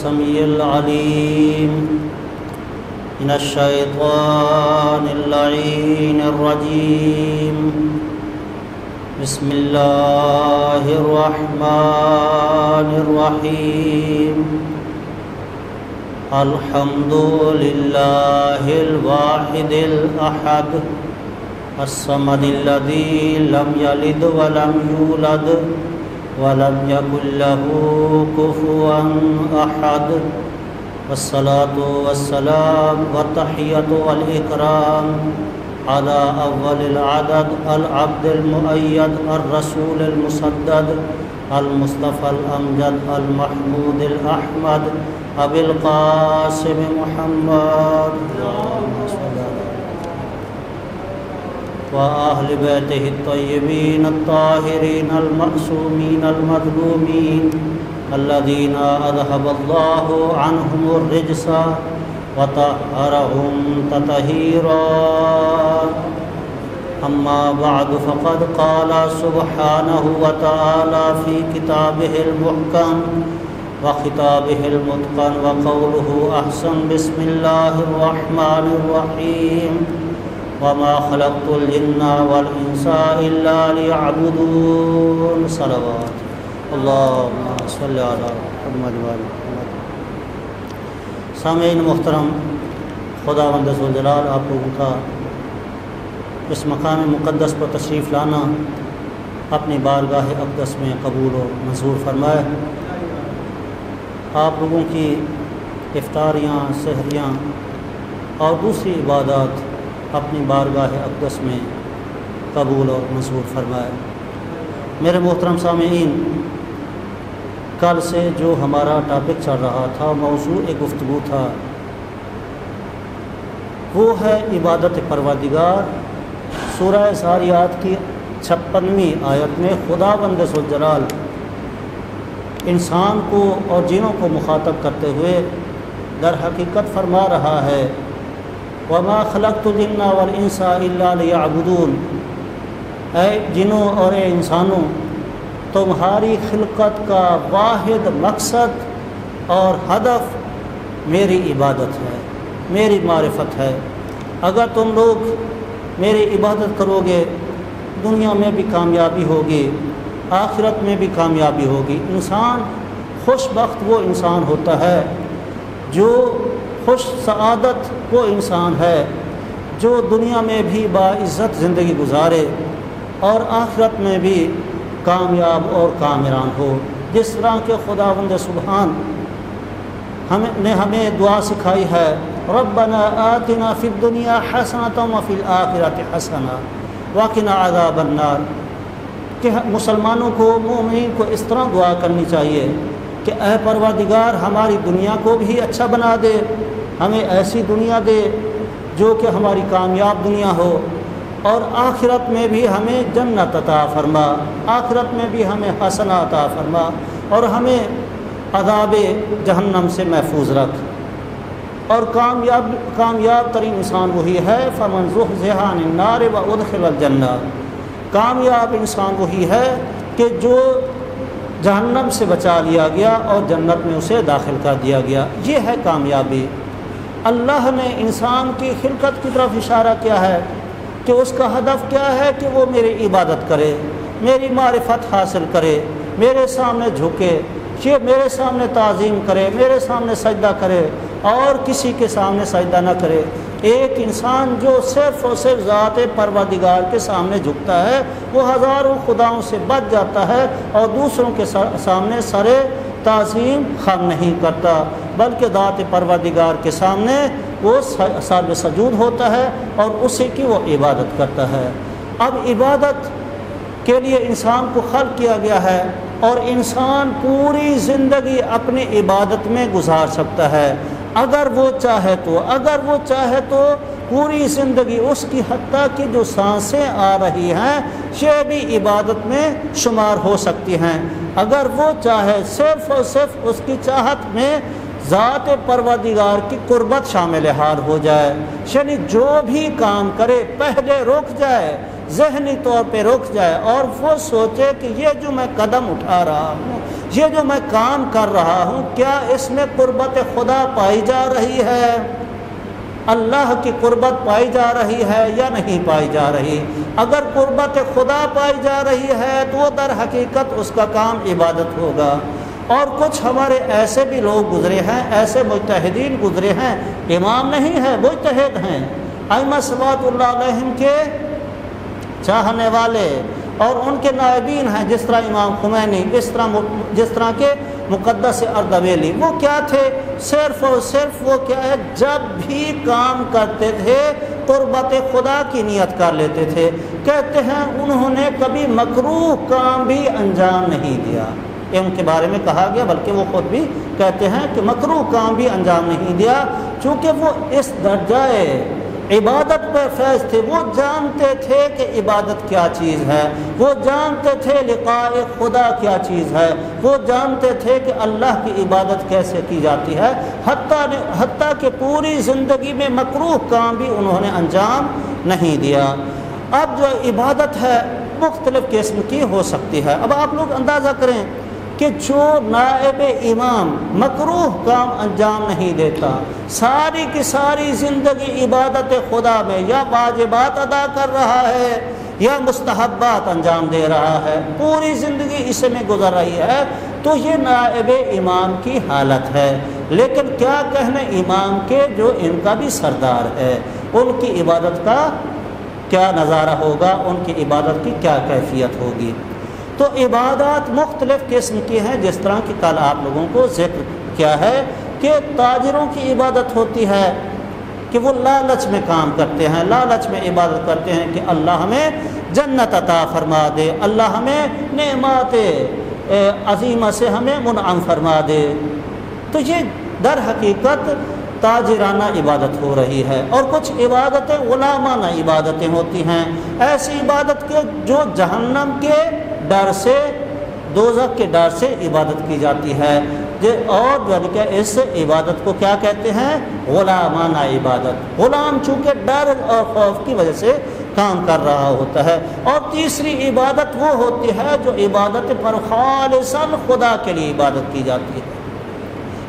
السميع العليم من الشيطان اللعين الرجيم. بسم الله الرحمن الرحيم. الحمد لله الواحد الأحد الصمد الذي لم يلد ولم يولد ولم يكن له كفوا أحد. والصلاة والسلام والتحية والإكرام على أول العدد العبد المؤيد الرسول المسدد المصطفى الأمجد المحمود الأحمد أبي القاسم محمد وأهل بيته الطيبين الطاهرين المعصومين المظلومين الذين أذهب الله عنهم الرجس وطهرهم تطهيرا. أما بعد فقد قال سبحانه وتعالى في كتابه المحكم وخطابه المتقن وقوله أحسن. بسم الله الرحمن الرحيم. وما خلقت الجن والإنس إلا ليعبدون. صلوات اللهم صل على محمد وعلى محمد. سامعین محترم، خداوند ذوالجلال آپ لوگوں کا اس مقام مقدس پر تشریف لانا اپنی بارگاہ اقدس میں قبول و منظور فرمائے. آپ لوگوں کی افطاریاں، سحریاں اور دوسری عبادات اپنی بارگاہ اقدس میں قبول و منظور فرمائے. میرے محترم سامعین، کل سے جو ہمارا ٹاپک چل رہا تھا، موضوع گفتگو تھا، وہ ہے عبادت پروردگار. سورہ ذاریات کی 56ویں آیت میں خداوند ذوالجلال انسان کو اور جنوں کو مخاطب کرتے ہوئے در حقیقت فرما رہا ہے وَمَا خَلَقْتُ الْجِنَّ وَالْإِنسَ إِلَّا لِيَعْبُدُونَ. اے جنوں اور اے انسانوں، تمہاری خلقت کا واحد مقصد اور ہدف میری عبادت ہے، میری معرفت ہے. اگر تم لوگ میری عبادت کرو گے، دنیا میں بھی کامیابی ہوگی، آخرت میں بھی کامیابی ہوگی. انسان خوش بخت وہ انسان ہوتا ہے جو خوش سعادت وہ انسان ہے جو دنیا میں بھی باعزت زندگی گزارے اور آخرت میں بھی کامیاب اور کامران ہو. جس طرح کے خداوند سبحان نے ہمیں دعا سکھائی ہے، ربنا آتنا فی الدنیا حسنۃ وفی الآخرۃ حسنۃ وقنا عذاب النار. کہ مسلمانوں کو، مومنین کو اس طرح دعا کرنی چاہیے کہ اے پروردگار ہماری دنیا کو بھی اچھا بنا دے، ہمیں ایسی دنیا دے جو کہ ہماری کامیاب دنیا ہو، اور آخرت میں بھی ہمیں جنت عطا فرما، آخرت میں بھی ہمیں حسنہ عطا فرما، اور ہمیں عذاب جہنم سے محفوظ رکھ. اور کامیاب ترین انسان وہی ہے فمن زحزح عن النار وادخل الجنہ. کامیاب انسان وہی ہے کہ جو جہنم سے بچا لیا گیا اور جنت میں اسے داخل کر دیا گیا. یہ ہے کامیابی. اللہ نے انسان کی خلقت کی طرف اشارہ کیا ہے کہ اس کا ہدف کیا ہے کہ وہ میری عبادت کرے، میری معرفت حاصل کرے، میرے سامنے جھکے، یہ میرے سامنے تعظیم کرے، میرے سامنے سجدہ کرے اور کسی کے سامنے سجدہ نہ کرے. ایک انسان جو صرف اور صرف ذات پروردگار کے سامنے جھکتا ہے وہ ہزاروں خداؤں سے بچ جاتا ہے اور دوسروں کے سامنے سر تعظیم خم نہیں کرتا، بلکہ ذات پروردگار کے سامنے وہ سر سجود ہوتا ہے اور اسی کی وہ عبادت کرتا ہے. اب عبادت کے لیے انسان کو خلق کیا گیا ہے اور انسان پوری زندگی اپنی عبادت میں گزار سکتا ہے اگر وہ چاہے تو پوری زندگی اس کی حتیٰ کہ جو سانسیں آ رہی ہیں یہ بھی عبادت میں شمار ہو سکتی ہیں. اگر وہ چاہے صرف اور صرف اس کی چاہت میں ذات پروردگار کی قربت شامل حال ہو جائے، یعنی جو بھی کام کرے پہلے رک جائے، ذہنی طور پہ رک جائے اور وہ سوچے کہ یہ جو میں قدم اٹھا رہا ہوں یہ جو میں کام کر رہا ہوں کیا اس میں قربت خدا پائی جا رہی ہے، اللہ کی قربت پائی جا رہی ہے یا نہیں پائی جا رہی؟ اگر قربت خدا پائی جا رہی ہے تو وہ در حقیقت اس کا کام عبادت ہوگا۔ اور کچھ ہمارے ایسے بھی لوگ گزرے ہیں، ایسے مجتہدین گزرے ہیں، امام نہیں ہے مجتہد ہیں، ائمہ صلوات اللہ علیہم کے چاہنے والے اور ان کے نائبین ہیں، جس طرح امام خمینی، جس طرح کے مقدس اردبیلی۔ وہ کیا تھے؟ صرف اور صرف وہ کیا ہے، جب بھی کام کرتے تھے قربت خدا کی نیت کر لیتے تھے۔ کہتے ہیں انہوں نے کبھی مکروہ کام بھی انجام نہیں دیا، یہ ان کے بارے میں کہا گیا، بلکہ وہ خود بھی کہتے ہیں کہ مکروہ کام بھی انجام نہیں دیا، چونکہ وہ اس درجۂ عبادت پر فیض تھے۔ وہ جانتے تھے کہ عبادت کیا چیز ہے، وہ جانتے تھے لقاء خدا کیا چیز ہے، وہ جانتے تھے کہ اللہ کی عبادت کیسے کی جاتی ہے، حتیٰ کہ پوری زندگی میں مکروہ کام بھی انہوں نے انجام نہیں دیا۔ اب جو عبادت ہے مختلف قسم کی ہو سکتی ہے۔ اب آپ لوگ اندازہ کریں کہ جو نائب امام مکروہ کام انجام نہیں دیتا، ساری کی ساری زندگی عبادت خدا میں یا واجبات ادا کر رہا ہے یا مستحبات انجام دے رہا ہے، پوری زندگی اس میں گزر رہی ہے، تو یہ نائب امام کی حالت ہے۔ لیکن کیا کہنے امام کے جو ان کا بھی سردار ہے، ان کی عبادت کا کیا نظارہ ہوگا، ان کی عبادت کی کیا کیفیت ہوگی؟ تو عبادات مختلف قسم کی ہیں، جس طرح کہ کل آپ لوگوں کو ذکر کیا ہے کہ تاجروں کی عبادت ہوتی ہے کہ وہ لالچ میں کام کرتے ہیں، لالچ میں عبادت کرتے ہیں کہ اللہ ہمیں جنت عطا فرما دے، اللہ ہمیں نعمات عظیمہ سے ہمیں منعم فرما دے۔ تو یہ در حقیقت تاجرانہ عبادت ہو رہی ہے۔ اور کچھ عبادتیں غلامانہ عبادتیں ہوتی ہیں، ایسی عبادت کے جو جہنم کے ڈر سے، دوزخ کے ڈر سے عبادت کی جاتی ہے، اور جو کہ اس عبادت کو کیا کہتے ہیں؟ غلامانہ عبادت۔ غلام چونکہ ڈر اور خوف کی وجہ سے کام کر رہا ہوتا ہے۔ اور تیسری عبادت وہ ہوتی ہے جو عبادت پر خالصاً خدا کے لیے عبادت کی جاتی ہے،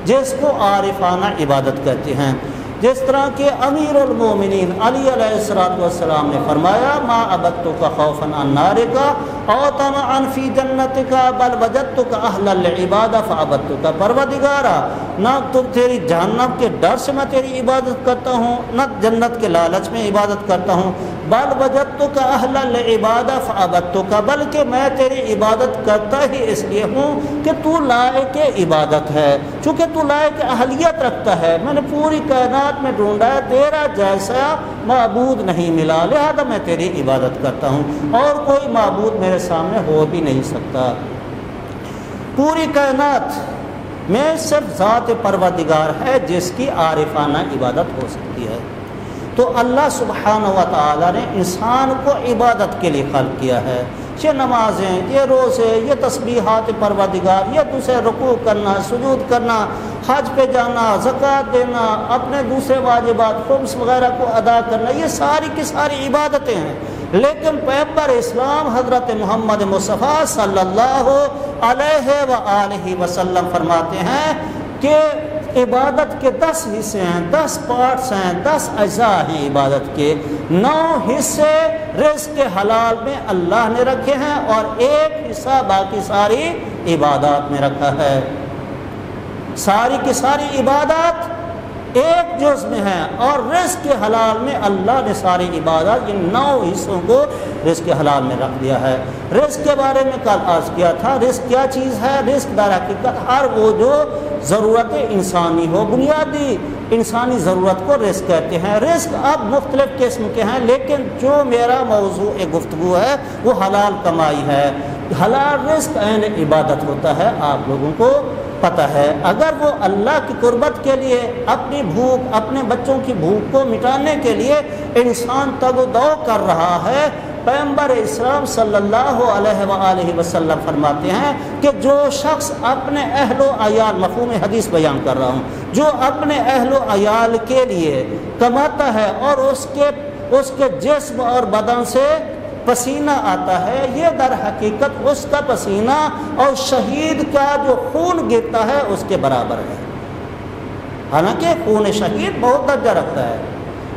جس کو عارفانہ عبادت کہتے ہیں۔ جس طرح کہ امیر المومنین علی علیہ السلام نے فرمایا ما عبدتک خوفا عن نارک او طمعا فی جنتک بل وجدتک اہل العبادہ فعبدتک۔ پروردگارا، نہ تو تیری جہنم کے ڈر سے میں تیری عبادت کرتا ہوں، نہ جنت کے لالچ میں عبادت کرتا ہوں، بل وجدتک اہل العبادہ فعبدتک، بلکہ میں تیری عبادت کرتا ہی اس لیے ہوں کہ تو لائق عبادت ہے، چونکہ تو لائق اہلیت رکھتا ہے۔ میں نے پوری کائنات میں ڈھونڈا ہے، تیرا جیسا معبود نہیں ملا، لہذا میں تیری عبادت کرتا ہوں، اور کوئی معبود میرے سامنے ہو بھی نہیں سکتا۔ پوری کائنات میں صرف ذات پروردگار ہے جس کی عارفانہ عبادت ہو سکتی ہے۔ تو اللہ سبحانہ و تعالی نے انسان کو عبادت کے لیے خلق کیا ہے۔ یہ نمازیں، یہ روزے، یہ تسبیحات پروردگار، یہ دوسرے رکوع کرنا، سجود کرنا، حج پہ جانا، زکوٰۃ دینا، اپنے دوسرے واجبات خمس وغیرہ کو ادا کرنا، یہ ساری کی ساری عبادتیں ہیں۔ لیکن پیغمبر اسلام حضرت محمد مصطفیٰ صلی اللہ علیہ وآلہ وسلم فرماتے ہیں کہ عبادت کے 10 حصے ہیں، 10 پارٹس ہیں، 10 اجزاء ہیں عبادت کے۔ 9 حصے رزق حلال میں اللہ نے رکھے ہیں اور 1 حصہ باقی ساری عبادات میں رکھا ہے۔ ساری کی ساری عبادات ایک جز میں ہیں، اور رزق حلال میں اللہ نے ساری عبادات ان 9 حصوں کو رزق حلال میں رکھ دیا ہے۔ رزق کے بارے میں کل عرض کیا تھا، رزق کیا چیز ہے؟ رزق در حقیقت ہر وہ جو ضرورت انسانی ہو، بنیادی انسانی ضرورت کو رزق کہتے ہیں۔ رزق اب مختلف قسم کے ہیں، لیکن جو میرا موضوع گفتگو ہے وہ حلال کمائی ہے۔ حلال رزق عین عبادت ہوتا ہے، آپ لوگوں کو پتہ ہے۔ اگر وہ اللہ کی قربت کے لیے اپنی بھوک، اپنے بچوں کی بھوک کو مٹانے کے لیے انسان تگ و دو کر رہا ہے، پیغمبر اسلام صلی اللہ علیہ وآلہ وسلم فرماتے ہیں کہ جو شخص اپنے اہل و عیال، مفہوم حدیث بیان کر رہا ہوں، جو اپنے اہل و عیال کے لیے کماتا ہے اور اس کے جسم اور بدن سے پسینہ آتا ہے یہ در حقیقت اس کا پسینہ اور شہید کا جو خون گرتا ہے اس کے برابر ہے۔ حالانکہ خون شہید بہت درجہ رکھتا ہے،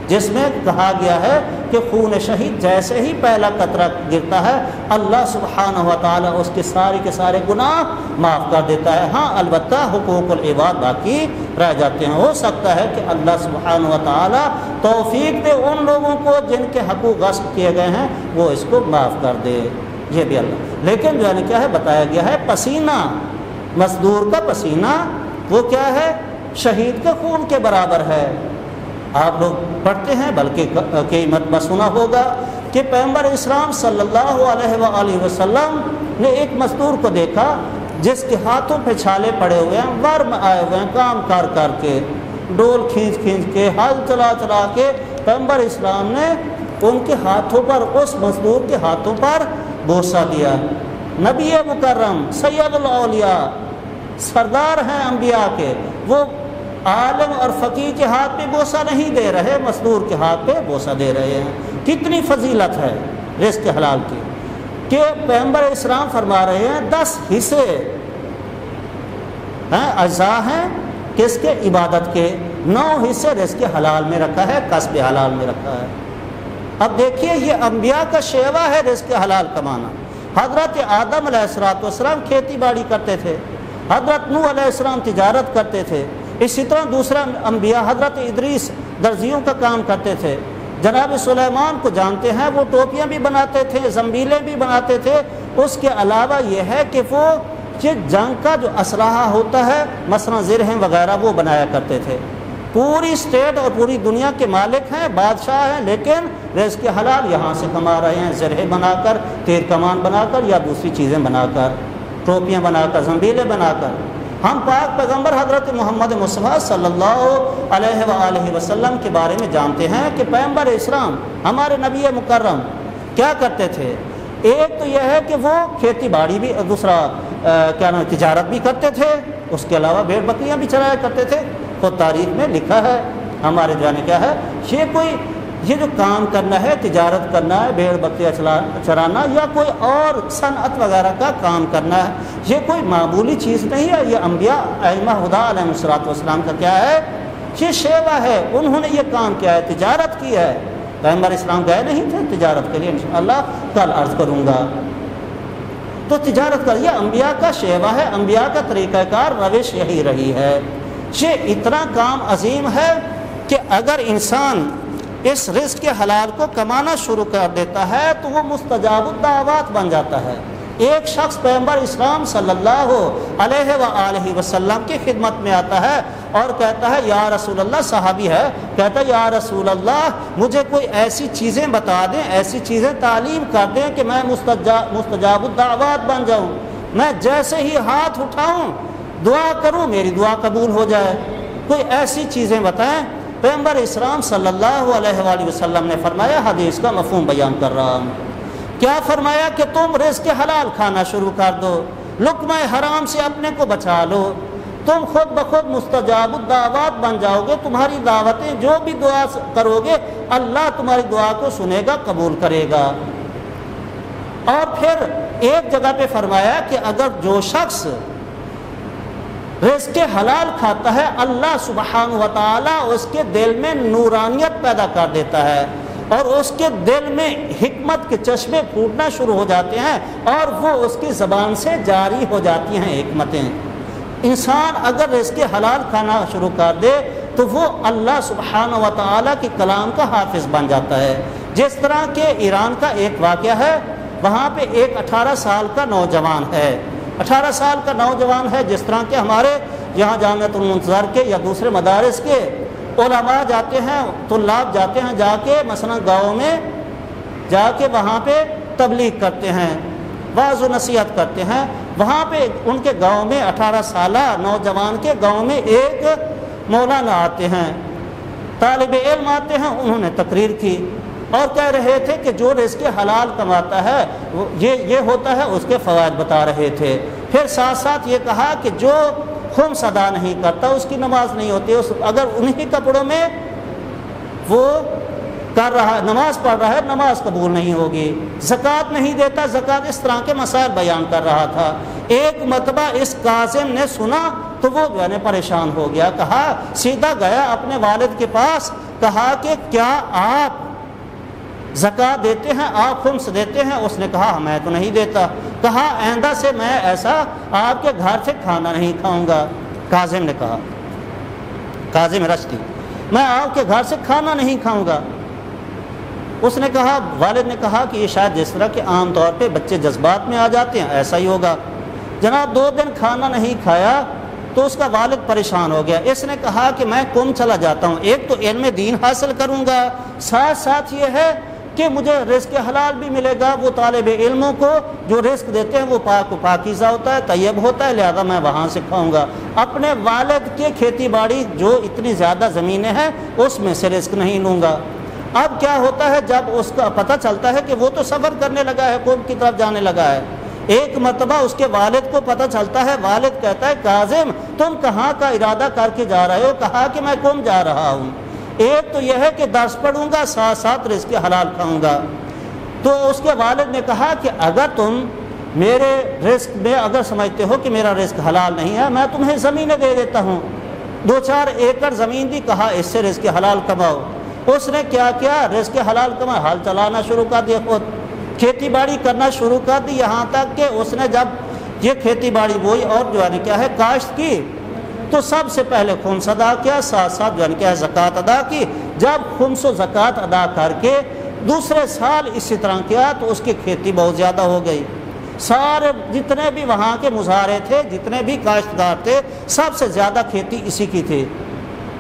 جس میں کہا گیا ہے کہ خون شہید جیسے ہی پہلا قطرہ گرتا ہے اللہ سبحانہ و تعالیٰ اس کے سارے گناہ معاف کر دیتا ہے۔ ہاں البتہ حقوق العباد باقی رہ جاتے ہیں، ہو سکتا ہے کہ اللہ سبحانہ و تعالیٰ توفیق دے ان لوگوں کو جن کے حقوق غصب کیے گئے ہیں وہ اس کو معاف کر دے، یہ بھی اللہ۔ لیکن جو ہے کیا ہے بتایا گیا ہے پسینہ، مزدور کا پسینہ وہ کیا ہے؟ شہید کے خون کے برابر ہے۔ آپ لوگ پڑھتے ہیں بلکہ کئی مرتبہ سنا ہوگا کہ پیغمبر اسلام صلی اللہ علیہ وآلہ وسلم نے ایک مزدور کو دیکھا جس کے ہاتھوں پہ چھالے پڑے ہوئے ہیں، ورم آئے ہوئے ہیں، کام کر کے، ڈول کھینچ کے، ہل چلا کے پیغمبر اسلام نے ان کے ہاتھوں پر، اس مزدور کے ہاتھوں پر بوسہ دیا۔ نبی مکرم سید الاولیاء سردار ہیں انبیاء کے، وہ عالم اور فقیہ کے ہاتھ پہ بوسہ نہیں دے رہے، مزدور کے ہاتھ پہ بوسہ دے رہے ہیں۔ کتنی فضیلت ہے رزق حلال کی کہ پیغمبر اسلام فرما رہے ہیں 10 حصے ہیں، اجزاء ہیں کس کے؟ عبادت کے، 9 حصے رزق حلال میں رکھا ہے، کسب حلال میں رکھا ہے۔ اب دیکھیے یہ انبیاء کا شیوا ہے رزق حلال کمانا۔ حضرت آدم علیہ السلام کھیتی باڑی کرتے تھے، حضرت نوح علیہ السلام تجارت کرتے تھے، اسی طرح دوسرا انبیاء حضرت ادریس درزیوں کا کام کرتے تھے، جناب سلیمان کو جانتے ہیں وہ ٹوپیاں بھی بناتے تھے، زنبیلیں بھی بناتے تھے۔ اس کے علاوہ یہ ہے کہ وہ جنگ کا جو اسلحہ ہوتا ہے مثلا زرہیں وغیرہ وہ بنایا کرتے تھے۔ پوری اسٹیٹ اور پوری دنیا کے مالک ہیں، بادشاہ ہیں، لیکن رزق حلال یہاں سے کما رہے ہیں، زرہیں بنا کر، تیر کمان بنا کر یا دوسری چیزیں بنا کر، ٹوپیاں بنا کر، زنبیلیں بنا کر۔ ہم پاک پیغمبر حضرت محمد مصطفیٰ صلی اللہ علیہ وآلہ وسلم کے بارے میں جانتے ہیں کہ پیغمبر اسلام ہمارے نبی مکرم کیا کرتے تھے؟ ایک تو یہ ہے کہ وہ کھیتی باڑی بھی، دوسرا تجارت بھی کرتے تھے، اس کے علاوہ بھیڑ بکریاں بھی چرایا کرتے تھے۔ خود تاریخ میں لکھا ہے ہمارے جانے کیا ہے یہ جو کام کرنا ہے، تجارت کرنا ہے، بھیڑ بکریاں چرانا یا کوئی اور صنعت وغیرہ کا کام کرنا ہے، یہ کوئی معمولی چیز نہیں ہے۔ یہ انبیاء ائمہ خدا علیہ السلام کا کیا ہے؟ یہ شیوا ہے، انہوں نے یہ کام کیا ہے، تجارت کی ہے۔ پیغمبر اسلام گئے نہیں تھے تجارت کے لیے، انشاءاللہ کل عرض کروں گا۔ تو تجارت کا یہ انبیاء کا شیوا ہے، انبیاء کا طریقہ کار، روش یہی رہی ہے۔ یہ اتنا کام عظیم ہے کہ اگر انسان اس رزق کے حلال کو کمانا شروع کر دیتا ہے تو وہ مستجاب الدعوات بن جاتا ہے۔ ایک شخص پیغمبر اسلام صلی اللہ علیہ وآلہ وسلم کی خدمت میں آتا ہے اور کہتا ہے یا رسول اللہ، صحابی ہے، کہتا ہے یا رسول اللہ مجھے کوئی ایسی چیزیں بتا دیں، ایسی چیزیں تعلیم کر دیں کہ میں مستجاب الدعوات بن جاؤں، میں جیسے ہی ہاتھ اٹھاؤں دعا کروں میری دعا قبول ہو جائے، کوئی ایسی چیزیں بتائیں۔ پیغمبر اسلام صلی اللہ علیہ وآلہ وسلم نے فرمایا، حدیث کا مفہوم بیان کر رہا ہوں، کیا فرمایا کہ تم رزق حلال کھانا شروع کر دو، لقمہ حرام سے اپنے کو بچا لو، تم خود بخود مستجاب الدعوات بن جاؤ گے، تمہاری دعوتیں جو بھی دعا کرو گے اللہ تمہاری دعا کو سنے گا، قبول کرے گا۔ اور پھر ایک جگہ پہ فرمایا کہ اگر جو شخص رزق حلال کھاتا ہے اللہ سبحانہ و تعالیٰ اس کے دل میں نورانیت پیدا کر دیتا ہے اور اس کے دل میں حکمت کے چشمے پھوٹنا شروع ہو جاتے ہیں اور وہ اس کی زبان سے جاری ہو جاتی ہیں حکمتیں۔ انسان اگر رزق حلال کھانا شروع کر دے تو وہ اللہ سبحانہ و تعالیٰ کے کلام کا حافظ بن جاتا ہے۔ جس طرح کہ ایران کا ایک واقعہ ہے، وہاں پہ ایک 18 سال کا نوجوان ہے، 18 سال کا نوجوان ہے، جس طرح کہ ہمارے یہاں جامعۃ المنتظر کے یا دوسرے مدارس کے علماء جاتے ہیں، طلاب جاتے ہیں، جا کے مثلا گاؤں میں جا کے وہاں پہ تبلیغ کرتے ہیں، واعظ و نصیحت کرتے ہیں۔ وہاں پہ ان کے گاؤں میں 18 سالہ نوجوان کے گاؤں میں ایک مولانا آتے ہیں، طالب علم آتے ہیں، انہوں نے تقریر کی اور کہہ رہے تھے کہ جو رزق حلال کماتا ہے یہ ہوتا ہے، اس کے فوائد بتا رہے تھے۔ پھر ساتھ ساتھ یہ کہا کہ جو خمس ادا نہیں کرتا اس کی نماز نہیں ہوتی، اگر انہی کپڑوں میں وہ کر رہا ہے، نماز پڑھ رہا ہے، نماز قبول نہیں ہوگی، زکوٰۃ نہیں دیتا، زکوٰۃ، اس طرح کے مسائل بیان کر رہا تھا۔ ایک مرتبہ اس کاظم نے سنا تو وہ جو ہے پریشان ہو گیا، کہا، سیدھا گیا اپنے والد کے پاس، کہا کہ کیا آپ زکوٰۃ دیتے ہیں، آپ خمس دیتے ہیں؟ اس نے کہا میں تو نہیں دیتا۔ کہا آئندہ سے میں ایسا آپ کے گھر سے کھانا نہیں کھاؤں گا۔ کاظم نے کہا، کاظم رشتی، میں آپ کے گھر سے کھانا نہیں کھاؤں گا۔ اس نے کہا، والد نے کہا کہ یہ شاید جس طرح کہ عام طور پہ بچے جذبات میں آ جاتے ہیں ایسا ہی ہوگا۔ جناب 2 دن کھانا نہیں کھایا تو اس کا والد پریشان ہو گیا۔ اس نے کہا کہ میں قم چلا جاتا ہوں، ایک تو علم دین حاصل کروں گا، ساتھ ساتھ یہ ہے کہ مجھے رزق حلال بھی ملے گا۔ وہ طالب علموں کو جو رزق دیتے ہیں وہ پاک و پاکیزہ ہوتا ہے، طیب ہوتا ہے، لہذا میں وہاں سے کھاؤں گا۔ اپنے والد کے کھیتی باڑی جو اتنی زیادہ زمینیں ہیں اس میں سے رزق نہیں لوں گا۔ اب کیا ہوتا ہے، جب اس کا پتہ چلتا ہے کہ وہ تو سفر کرنے لگا ہے، قم کی طرف جانے لگا ہے، ایک مرتبہ اس کے والد کو پتہ چلتا ہے، والد کہتا ہے، کاظم تم کہاں کا ارادہ کر کے جا رہے ہو؟ کہا کہ میں قم جا رہا ہوں، ایک تو یہ ہے کہ درس پڑھوں گا، ساتھ ساتھ رزق حلال کھاؤں گا۔ تو اس کے والد نے کہا کہ اگر تم میرے رزق میں اگر سمجھتے ہو کہ میرا رزق حلال نہیں ہے، میں تمہیں زمینیں دے دیتا ہوں، 2-4 ایکڑ زمین دی، کہا اس سے رزق حلال کماؤ۔ اس نے کیا کیا، رزق حلال کما، حل چلانا شروع کر دیا، خود کھیتی باڑی کرنا شروع کر دی، یہاں تک کہ اس نے جب یہ کھیتی باڑی بوئی اور جو ہے کیا ہے کاشت کی، تو سب سے پہلے خمس ادا کیا، ساتھ ساتھ جو ہے کیا ہے زکوٰۃ ادا کی۔ جب خمس و زکوٰۃ ادا کر کے دوسرے سال اسی طرح کیا تو اس کی کھیتی بہت زیادہ ہو گئی، سارے جتنے بھی وہاں کے مزارع تھے، جتنے بھی کاشتکار تھے، سب سے زیادہ کھیتی اسی کی تھی۔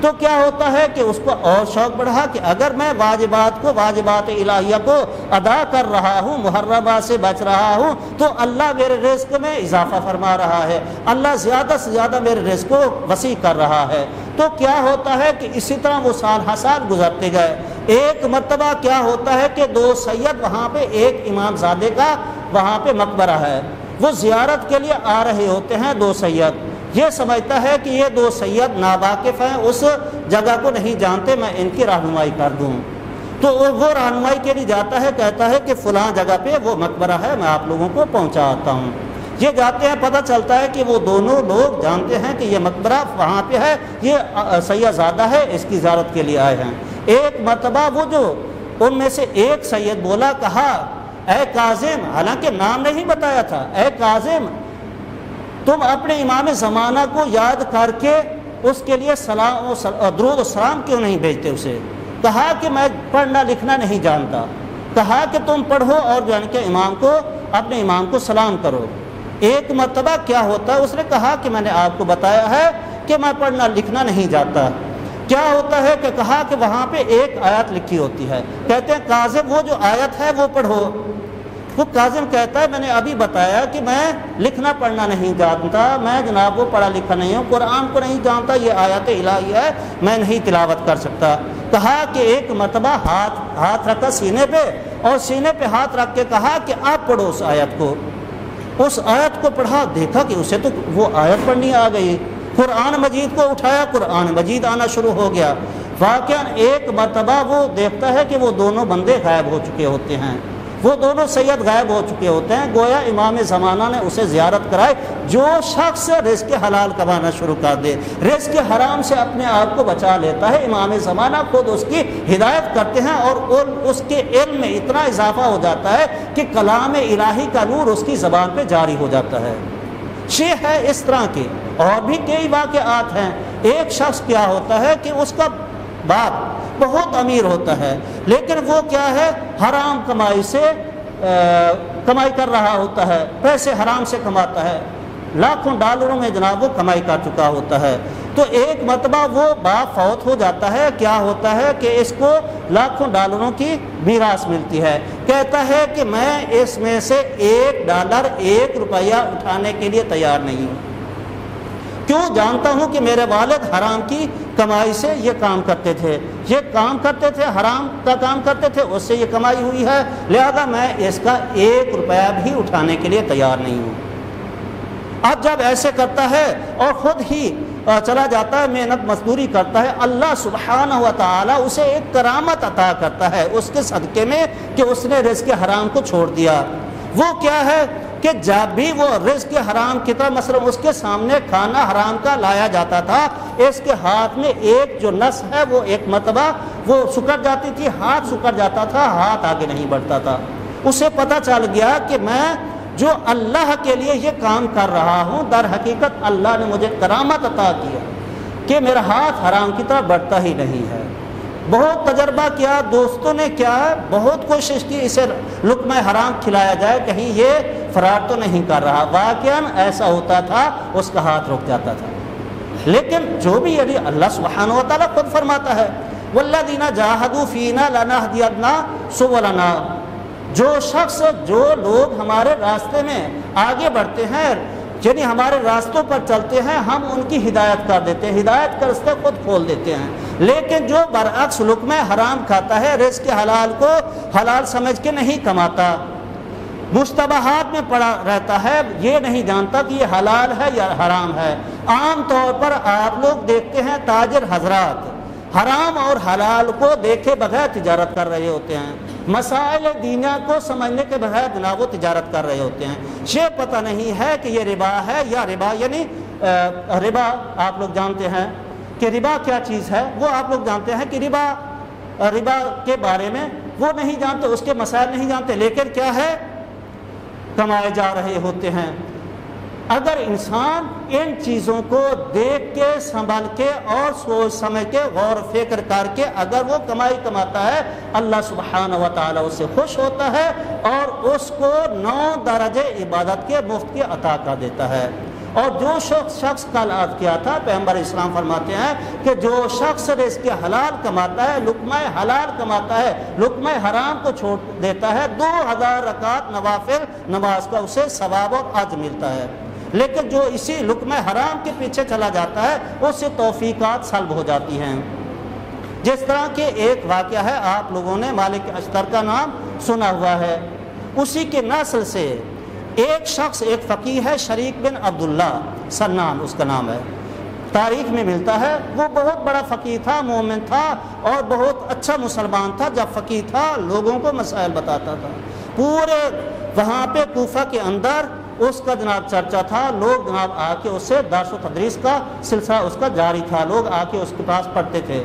تو کیا ہوتا ہے کہ اس کو اور شوق بڑھا کہ اگر میں واجبات الہیہ کو ادا کر رہا ہوں، محرمات سے بچ رہا ہوں، تو اللہ میرے رزق میں اضافہ فرما رہا ہے، اللہ زیادہ سے زیادہ میرے رزق کو وسیع کر رہا ہے۔ تو کیا ہوتا ہے کہ اسی طرح وہ سال ہر سال گزرتے گئے۔ ایک مرتبہ کیا ہوتا ہے کہ 2 سید وہاں پہ، ایک امام زادے کا وہاں پہ مقبرہ ہے، وہ زیارت کے لیے آ رہے ہوتے ہیں 2 سید۔ یہ سمجھتا ہے کہ یہ 2 سید ناواقف ہیں، اس جگہ کو نہیں جانتے، میں ان کی رہنمائی کر دوں۔ تو وہ رہنمائی کے لیے جاتا ہے، کہتا ہے کہ فلاں جگہ پہ وہ مقبرہ ہے، میں آپ لوگوں کو پہنچاتا ہوں۔ یہ جاتے ہیں، پتہ چلتا ہے کہ وہ دونوں لوگ جانتے ہیں کہ یہ مقبرہ وہاں پہ ہے، یہ سید زادہ ہے، اس کی زیارت کے لیے آئے ہیں۔ ایک مرتبہ وہ جو ان میں سے ایک سید بولا، کہا اے کاظم، حالانکہ نام نہیں بتایا تھا، اے کاظم تم اپنے امام زمانہ کو یاد کر کے اس کے لیے سلام درود و سلام کیوں نہیں بھیجتے اسے؟ کہا کہ میں پڑھنا لکھنا نہیں جانتا۔ کہا کہ تم پڑھو اور جو ہے کہ امام کو، اپنے امام کو سلام کرو۔ ایک مرتبہ کیا ہوتا ہے، اس نے کہا کہ میں نے آپ کو بتایا ہے کہ میں پڑھنا لکھنا نہیں جانتا۔ کیا ہوتا ہے کہ کہا کہ وہاں پہ ایک آیت لکھی ہوتی ہے، کہتے ہیں کاظم وہ جو آیت ہے وہ پڑھو۔ وہ کاظم کہتا ہے میں نے ابھی بتایا کہ میں لکھنا پڑھنا نہیں جانتا، میں جناب وہ پڑھا لکھا نہیں ہوں، قرآن کو نہیں جانتا، یہ آیت الہی ہے، میں نہیں تلاوت کر سکتا۔ کہا کہ ایک مرتبہ ہاتھ رکھا سینے پہ، اور سینے پہ ہاتھ رکھ کے کہا کہ آپ پڑھو اس آیت کو۔ اس آیت کو پڑھا، دیکھا کہ اسے تو وہ آیت پڑھنی آ گئی۔ قرآن مجید کو اٹھایا، قرآن مجید آنا شروع ہو گیا۔ واقعاً ایک مرتبہ وہ دیکھتا ہے کہ وہ دونوں بندے غائب ہو چکے ہوتے ہیں، وہ دونوں سید غائب ہو چکے ہوتے ہیں، گویا امام زمانہ نے اسے زیارت کرائی۔ جو شخص رزق حلال کمانا شروع کر دے، رزق حرام سے اپنے آپ کو بچا لیتا ہے، امام زمانہ خود اس کی ہدایت کرتے ہیں، اور اس کے علم میں اتنا اضافہ ہو جاتا ہے کہ کلام الہی کا نور اس کی زبان پہ جاری ہو جاتا ہے۔ یہ ہے اس طرح کے اور بھی کئی واقعات ہیں۔ ایک شخص کیا ہوتا ہے کہ اس کا باپ بہت امیر ہوتا ہے، لیکن وہ کیا ہے، حرام کمائی سے کمائی کر رہا ہوتا ہے، پیسے حرام سے کماتا ہے، لاکھوں ڈالروں میں جناب وہ کمائی کر چکا ہوتا ہے۔ تو ایک مرتبہ وہ باپ فوت ہو جاتا ہے، کیا ہوتا ہے کہ اس کو لاکھوں ڈالروں کی میراث ملتی ہے۔ کہتا ہے کہ میں اس میں سے $1 1 اٹھانے کے لیے تیار نہیں ہوں، کیوں؟ جانتا ہوں کہ میرے والد حرام کی کمائی سے یہ کام کرتے تھے، یہ کام کرتے تھے، حرام کا کام کرتے تھے، اس سے یہ کمائی ہوئی ہے، لہذا میں اس کا $1 بھی اٹھانے کے لیے تیار نہیں ہوں۔ اب جب ایسے کرتا ہے اور خود ہی چلا جاتا ہے، محنت مزدوری کرتا ہے، اللہ سبحانہ و تعالیٰ اسے ایک کرامت عطا کرتا ہے اس کے صدقے میں کہ اس نے رزق حرام کو چھوڑ دیا۔ وہ کیا ہے کہ جب بھی وہ رزق حرام کی طرح مثلا اس کے سامنے کھانا حرام کا لایا جاتا تھا، اس کے ہاتھ میں ایک جو نس ہے وہ ایک مرتبہ وہ سکڑ جاتی تھی، ہاتھ سکڑ جاتا تھا، ہاتھ آگے نہیں بڑھتا تھا۔ اسے پتہ چل گیا کہ میں جو اللہ کے لیے یہ کام کر رہا ہوں، در حقیقت اللہ نے مجھے کرامت عطا کیا کہ میرا ہاتھ حرام کی طرف بڑھتا ہی نہیں ہے۔ بہت تجربہ کیا، دوستوں نے کیا، بہت کوشش کی اسے لقمہ حرام کھلایا جائے، کہیں یہ فرار تو نہیں کر رہا۔ واقعاً ایسا ہوتا تھا، اس کا ہاتھ رک جاتا تھا۔ لیکن جو بھی یعنی اللہ سبحانہ و تعالیٰ خود فرماتا ہے والذین جاہدوا فینا لنہدینہم سبلنا، جو شخص جو لوگ ہمارے راستے میں آگے بڑھتے ہیں یعنی ہمارے راستوں پر چلتے ہیں، ہم ان کی ہدایت کر دیتے ہیں، ہدایت کا راستے خود کھول دیتے ہیں۔ لیکن جو برعکس لقمہ حرام کھاتا ہے، رزق حلال کو حلال سمجھ کے نہیں کماتا، مشتبہات میں پڑا رہتا ہے، یہ نہیں جانتا کہ یہ حلال ہے یا حرام ہے۔ عام طور پر آپ لوگ دیکھتے ہیں تاجر حضرات حرام اور حلال کو دیکھے بغیر تجارت کر رہے ہوتے ہیں، مسائل دینیا کو سمجھنے کے بغیر جناب وہ تجارت کر رہے ہوتے ہیں۔ یہ پتہ نہیں ہے کہ یہ ربا ہے یا ربا یعنی ربا آپ لوگ جانتے ہیں کہ ربا کیا چیز ہے، وہ آپ لوگ جانتے ہیں کہ ربا کے بارے میں وہ نہیں جانتے، اس کے مسائل نہیں جانتے، لیکن کیا ہے کمائے جا رہے ہوتے ہیں۔ اگر انسان ان چیزوں کو دیکھ کے سنبھل کے اور سوچ سمجھ کے غور و فکر کر کے اگر وہ کمائی کماتا ہے، اللہ سبحانہ و تعالیٰ اس سے خوش ہوتا ہے اور اس کو 9 درجے عبادت کے مفت کے عطا کر دیتا ہے۔ اور جو شخص کل عرض کیا تھا، پیغمبر اسلام فرماتے ہیں کہ جو شخص رزق حلال کماتا ہے، لقمہ حلال کماتا ہے، لقمہ حرام کو چھوڑ دیتا ہے، 2000 رکعت نوافل نماز کا اسے ثواب اور اجر ملتا ہے۔ لیکن جو اسی لقمہ حرام کے پیچھے چلا جاتا ہے، اس سے توفیقات سلب ہو جاتی ہیں۔ جس طرح کے ایک واقعہ ہے، آپ لوگوں نے مالک اشتر کا نام سنا ہوا ہے، اسی کے نسل سے ایک شخص ایک فقیہ ہے، شریک بن عبداللہ سنان اس کا نام ہے، تاریخ میں ملتا ہے۔ وہ بہت بڑا فقیہ تھا، مومن تھا اور بہت اچھا مسلمان تھا۔ جب فقیہ تھا لوگوں کو مسائل بتاتا تھا، پورے وہاں پہ کوفہ کے اندر اس کا جناب چرچا تھا، لوگ جناب آ کے اس سے درس و تدریس کا سلسلہ اس کا جاری تھا، لوگ آ کے اس کے پاس پڑھتے تھے۔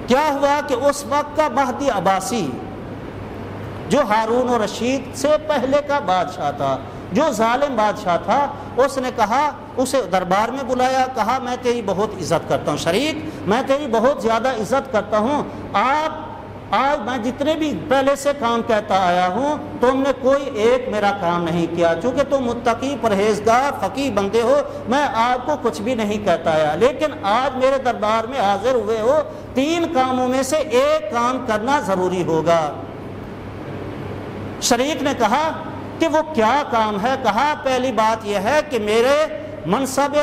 کیا ہوا کہ اس وقت کا مہدی عباسی جو ہارون و رشید سے پہلے کا بادشاہ تھا، جو ظالم بادشاہ تھا، اس نے کہا، اسے دربار میں بلایا، کہا میں تیری بہت عزت کرتا ہوں شریک، میں تیری بہت زیادہ عزت کرتا ہوں، آج میں جتنے بھی پہلے سے کام کہتا آیا ہوں تم نے کوئی ایک میرا کام نہیں کیا، چونکہ تم متقی پرہیزگار فقیہ بندے ہو، میں آپ کو کچھ بھی نہیں کہتا آیا، لیکن آج میرے دربار میں حاضر ہوئے ہو، 3 کاموں میں سے ایک کام کرنا ضروری ہوگا۔ شریک نے کہا کہ وہ کیا کام ہے؟ کہا پہلی بات یہ ہے کہ میرے منصب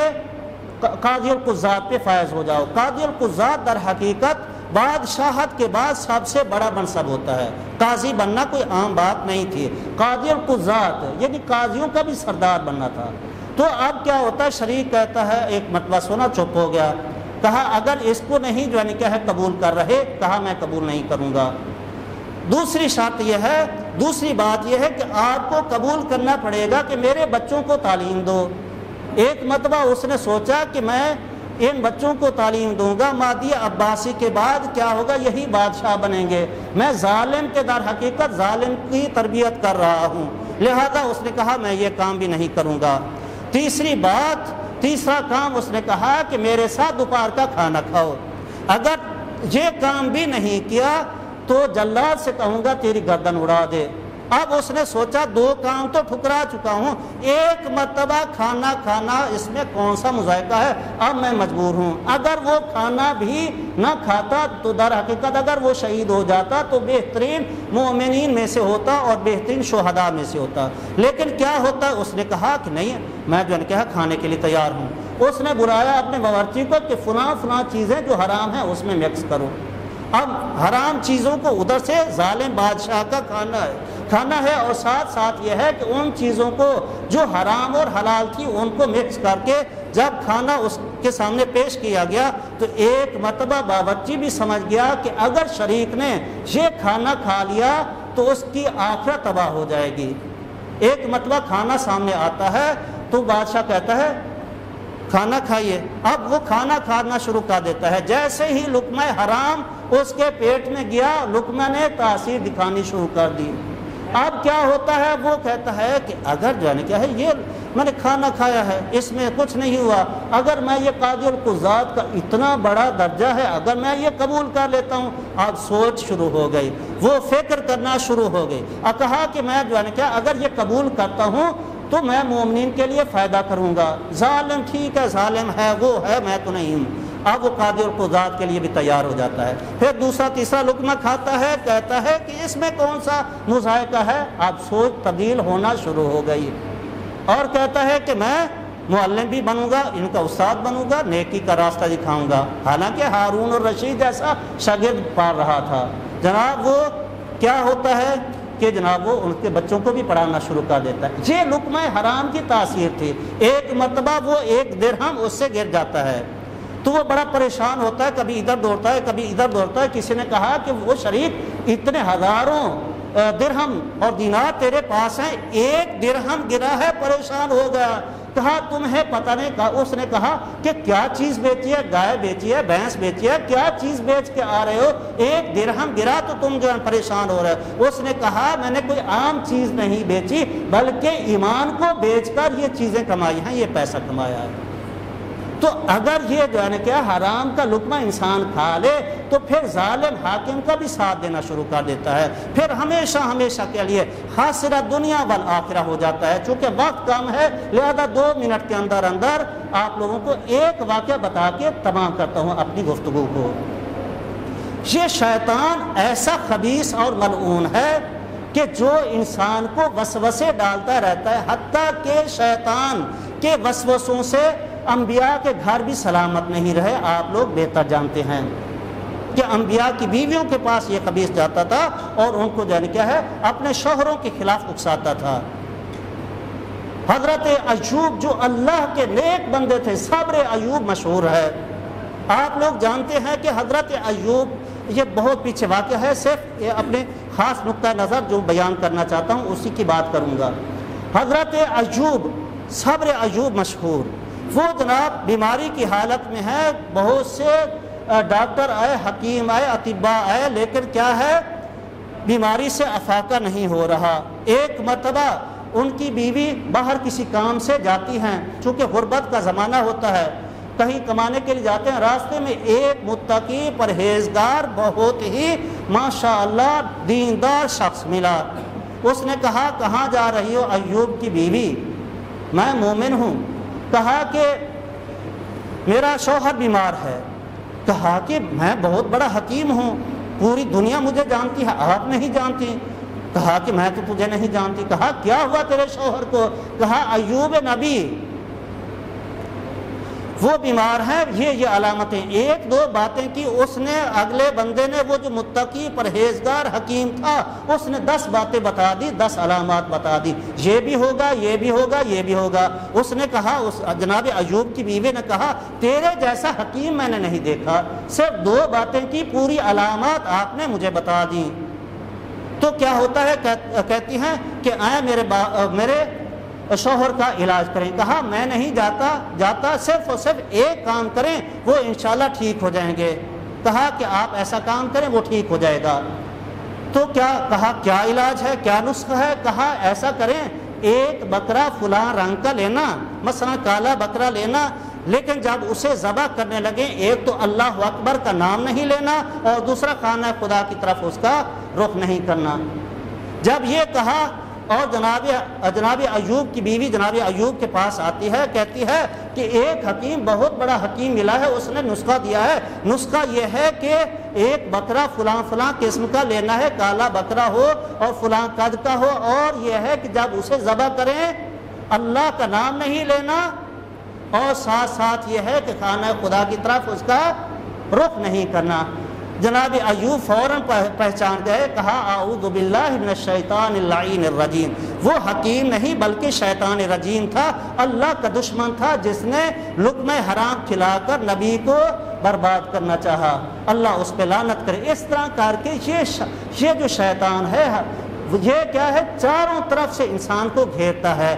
قاضی القضات پہ فائز ہو جاؤ۔ قاضی القضات در حقیقت بادشاہت کے بعد سب سے بڑا منصب ہوتا ہے، قاضی بننا کوئی عام بات نہیں تھی، قاضی القضات یعنی قاضیوں کا بھی سردار بننا تھا۔ تو اب کیا ہوتا ہے، شریک کہتا ہے، ایک مرتبہ سنا چپ ہو گیا، کہا اگر اس کو نہیں جو ہے کہ قبول کر رہے، کہا میں قبول نہیں کروں گا۔ دوسری شرط یہ ہے، دوسری بات یہ ہے کہ آپ کو قبول کرنا پڑے گا کہ میرے بچوں کو تعلیم دو۔ ایک مرتبہ اس نے سوچا کہ میں ان بچوں کو تعلیم دوں گا، مہدی عباسی کے بعد کیا ہوگا، یہی بادشاہ بنیں گے، میں ظالم کے در حقیقت ظالم کی تربیت کر رہا ہوں، لہذا اس نے کہا میں یہ کام بھی نہیں کروں گا۔ تیسرا کام اس نے کہا کہ میرے ساتھ دوپہر کا کھانا کھاؤ، اگر یہ کام بھی نہیں کیا تو جلاد سے کہوں گا تیری گردن اڑا دے۔ اب اس نے سوچا 2 کام تو ٹھکرا چکا ہوں، ایک مرتبہ کھانا کھانا اس میں کون سا مذائقہ ہے، اب میں مجبور ہوں۔ اگر وہ کھانا بھی نہ کھاتا تو در حقیقت اگر وہ شہید ہو جاتا تو بہترین مومنین میں سے ہوتا اور بہترین شہداء میں سے ہوتا، لیکن کیا ہوتا، اس نے کہا کہ نہیں میں جو ہے کھانے کے لیے تیار ہوں۔ اس نے بلایا اپنے باورچی کو کہ فلاں چیزیں جو حرام ہیں اس میں مکس کرو۔ اب حرام چیزوں کو ادھر سے ظالم بادشاہ کا کھانا ہے، کھانا ہے، اور ساتھ ساتھ یہ ہے کہ ان چیزوں کو جو حرام اور حلال تھی ان کو مکس کر کے جب کھانا اس کے سامنے پیش کیا گیا تو ایک مرتبہ باورچی بھی سمجھ گیا کہ اگر شریک نے یہ کھانا کھا لیا تو اس کی آخرت تباہ ہو جائے گی۔ ایک مرتبہ کھانا سامنے آتا ہے تو بادشاہ کہتا ہے کھانا کھائیے، اب وہ کھانا کھانا شروع کر دیتا ہے، جیسے ہی لقمہ حرام اس کے پیٹ میں گیا لقمہ نے تاثیر دکھانی شروع کر دی۔ اب کیا ہوتا ہے، وہ کہتا ہے کہ اگر جو ہے کیا ہے یہ میں نے کھانا کھایا ہے اس میں کچھ نہیں ہوا، اگر میں یہ قاضی القضات کا اتنا بڑا درجہ ہے اگر میں یہ قبول کر لیتا ہوں، اب سوچ شروع ہو گئی، وہ فکر کرنا شروع ہو گئی، اور کہا کہ میں جو ہے کیا اگر یہ قبول کرتا ہوں تو میں مومنین کے لیے فائدہ کروں گا، ظالم ٹھیک ہے ظالم ہے وہ ہے میں تو نہیں ہوں۔ اب وہ قاضی القضات کے لیے بھی تیار ہو جاتا ہے، پھر دوسرا تیسرا لقمہ کھاتا ہے، کہتا ہے کہ اس میں کون سا مذائقہ ہے، اب سوچ تبدیل ہونا شروع ہو گئی، اور کہتا ہے کہ میں معلم بھی بنوں گا، ان کا استاد بنوں گا، نیکی کا راستہ دکھاؤں گا، حالانکہ ہارون الرشید جیسا شاگرد پال رہا تھا۔ جناب وہ کیا ہوتا ہے کہ جناب وہ ان کے بچوں کو بھی پڑھانا شروع کر دیتا ہے۔ یہ لقمہ حرام کی تاثیر تھی، ایک مرتبہ وہ ایک درہم اس سے گر جاتا ہے تو وہ بڑا پریشان ہوتا ہے، کبھی ادھر دوڑتا ہے کبھی ادھر دوڑتا ہے۔ کسی نے کہا کہ وہ شریک اتنے ہزاروں درہم اور دینار تیرے پاس ہیں، ایک درہم گرا ہے، پریشان ہو گیا، کہا تمہیں پتہ نہیں، کہا اس نے کہا کہ کیا چیز بیچی ہے، گائے بیچی ہے، بھینس بیچی ہے، کیا چیز بیچ کے آ رہے ہو، ایک درہم گرا تو تم جو ہے پریشان ہو رہے ہو۔ اس نے کہا میں نے کوئی عام چیز نہیں بیچی بلکہ ایمان کو بیچ کر یہ چیزیں کمائی ہیں، یہ پیسہ کمایا ہے۔ تو اگر یہ جو ہے کیا حرام کا لقمہ انسان کھا لے تو پھر ظالم حاکم کا بھی ساتھ دینا شروع کر دیتا ہے، پھر ہمیشہ ہمیشہ کے لیے خاسرہ دنیا والآخرہ ہو جاتا ہے۔ چونکہ وقت کم ہے لہذا 2 منٹ کے اندر اندر آپ لوگوں کو ایک واقعہ بتا کے تمام کرتا ہوں اپنی گفتگو کو۔ یہ شیطان ایسا خبیث اور ملعون ہے کہ جو انسان کو وسوسے ڈالتا رہتا ہے، حتیٰ کہ شیطان کے وسوسوں سے انبیاء کے گھر بھی سلامت نہیں رہے۔ آپ لوگ بہتر جانتے ہیں کہ انبیاء کی بیویوں کے پاس یہ خبیث جاتا تھا اور ان کو جانے کیا ہے اپنے شوہروں کے خلاف اکساتا تھا۔ حضرت ایوب جو اللہ کے نیک بندے تھے، صبر ایوب مشہور ہے، آپ لوگ جانتے ہیں کہ حضرت ایوب، یہ بہت پیچھے واقعہ ہے، صرف یہ اپنے خاص نقطہ نظر جو بیان کرنا چاہتا ہوں اسی کی بات کروں گا۔ حضرت ایوب، صبر ایوب مشہور، وہ جناب بیماری کی حالت میں ہے، بہت سے ڈاکٹر آئے، حکیم آئے، اطباء آئے، لیکن کیا ہے بیماری سے افاقہ نہیں ہو رہا۔ ایک مرتبہ ان کی بیوی باہر کسی کام سے جاتی ہیں، چونکہ غربت کا زمانہ ہوتا ہے، کہیں کمانے کے لیے جاتے ہیں، راستے میں ایک متقی پرہیزگار بہت ہی ماشاءاللہ دیندار شخص ملا۔ اس نے کہا کہاں جا رہی ہو؟ ایوب کی بیوی، میں مومن ہوں۔ کہا کہ میرا شوہر بیمار ہے۔ کہا کہ میں بہت بڑا حکیم ہوں، پوری دنیا مجھے جانتی ہے، آپ نہیں جانتی۔ کہا کہ میں تو تجھے نہیں جانتی۔ کہا کیا ہوا تیرے شوہر کو؟ کہا ایوب نبی وہ بیمار ہیں، یہ علامتیں، ایک دو باتیں کی اس نے، اگلے بندے نے، وہ جو متقی پرہیزگار حکیم تھا، اس نے 10 باتیں بتا دی، 10 علامات بتا دی، یہ بھی ہوگا یہ بھی ہوگا یہ بھی ہوگا۔ اس نے کہا، اس جناب ایوب کی بیوی نے کہا تیرے جیسا حکیم میں نے نہیں دیکھا، صرف 2 باتیں کی، پوری علامات آپ نے مجھے بتا دی۔ تو کیا ہوتا ہے، کہتی ہیں کہ آئے میرے شوہر کا علاج کریں۔ کہا میں نہیں جاتا، صرف اور صرف ایک کام کریں، وہ انشاءاللہ ٹھیک ہو جائیں گے۔ کہا کہ آپ ایسا کام کریں وہ ٹھیک ہو جائے گا۔ تو کہا کیا علاج ہے، کیا نسخہ ہے؟ کہا ایسا کریں، ایک بکرا فلاں رنگ کا لینا، مثلا کالا بکرا لینا، لیکن جب اسے ذبح کرنے لگے ایک تو اللہ اکبر کا نام نہیں لینا اور دوسرا خانہ خدا کی طرف اس کا رخ نہیں کرنا۔ جب یہ کہا اور جناب ایوب کی بیوی جناب ایوب کے پاس آتی ہے، کہتی ہے کہ ایک حکیم، بہت بڑا حکیم ملا ہے، اس نے نسخہ دیا ہے، نسخہ یہ ہے کہ ایک بکرا فلاں قسم کا لینا ہے، کالا بکرا ہو اور فلاں قد کا ہو، اور یہ ہے کہ جب اسے ذبح کریں اللہ کا نام نہیں لینا، اور ساتھ ساتھ یہ ہے کہ خانہ خدا کی طرف اس کا رخ نہیں کرنا۔ جناب ایوب فوراً پہچان گئے، کہا اعوذ باللہ من الشیطان اللعین الرجیم۔ وہ حکیم نہیں بلکہ شیطان رجیم تھا، اللہ کا دشمن تھا، جس نے لقمہ حرام کھلا کر نبی کو برباد کرنا چاہا، اللہ اس پہ لعنت کرے۔ اس طرح کر کے یہ جو شیطان ہے یہ کیا ہے، چاروں طرف سے انسان کو گھیرتا ہے،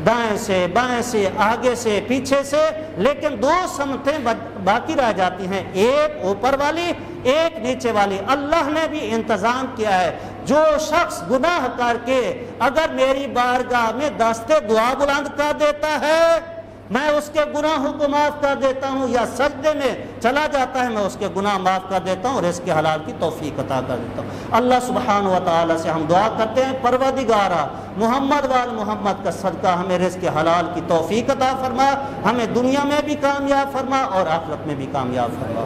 دائیں سے بائیں سے آگے سے پیچھے سے، لیکن دو سمتیں باقی رہ جاتی ہیں، ایک اوپر والی ایک نیچے والی۔ اللہ نے بھی انتظام کیا ہے، جو شخص گناہ کر کے اگر میری بارگاہ میں دست دعا بلند کر دیتا ہے میں اس کے گناہوں کو معاف کر دیتا ہوں، یا سجدے میں چلا جاتا ہے میں اس کے گناہ معاف کر دیتا ہوں اور رزق حلال کی توفیق عطا کر دیتا ہوں۔ اللہ سبحانہ و تعالی سے ہم دعا کرتے ہیں، پروردگارا محمد وال محمد کا صدقہ ہمیں رزق حلال کی توفیق عطا فرما، ہمیں دنیا میں بھی کامیاب فرما اور آخرت میں بھی کامیاب فرما۔